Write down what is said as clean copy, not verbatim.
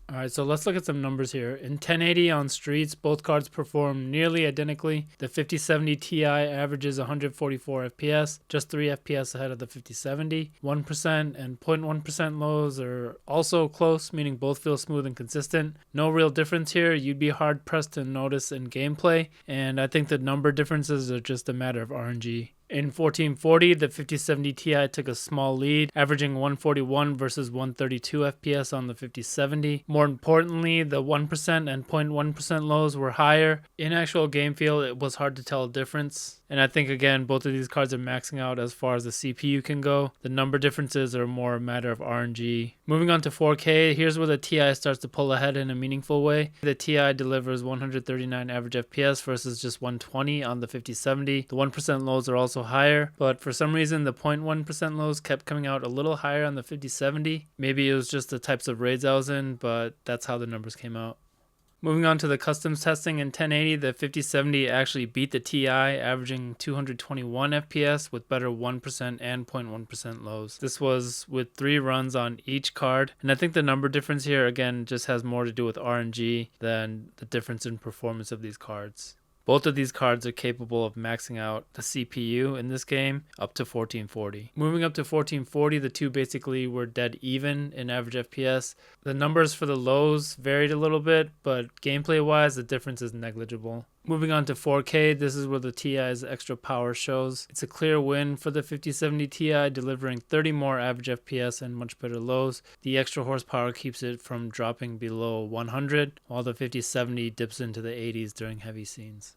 Alright, so let's look at some numbers here. In 1080 on streets, both cards perform nearly identically. The 5070 Ti averages 144 FPS, just 3 FPS ahead of the 5070. 1% and 0.1% lows are also close, meaning both feel smooth and consistent. No real difference here. You'd be hard pressed to notice in gameplay, and I think the number differences are just a matter of RNG. In 1440, the 5070 Ti took a small lead, averaging 141 versus 132 FPS on the 5070. More importantly, the 1% and 0.1% lows were higher. In actual game feel, it was hard to tell a difference. And I think, again, both of these cards are maxing out as far as the CPU can go. The number differences are more a matter of RNG. Moving on to 4K, here's where the Ti starts to pull ahead in a meaningful way. The Ti delivers 139 average FPS versus just 120 on the 5070. The 1% lows are also higher, but for some reason the 0.1% lows kept coming out a little higher on the 5070. Maybe it was just the types of raids I was in, but that's how the numbers came out. Moving on to the customs testing in 1080, the 5070 actually beat the Ti, averaging 221 FPS with better 1% and 0.1% lows. This was with 3 runs on each card, and I think the number difference here again just has more to do with RNG than the difference in performance of these cards. Both of these cards are capable of maxing out the CPU in this game up to 1440. Moving up to 1440, the two basically were dead even in average FPS. The numbers for the lows varied a little bit, but gameplay wise the difference is negligible. Moving on to 4K, this is where the Ti's extra power shows. It's a clear win for the 5070 Ti, delivering 30 more average FPS and much better lows. The extra horsepower keeps it from dropping below 100, while the 5070 dips into the 80s during heavy scenes.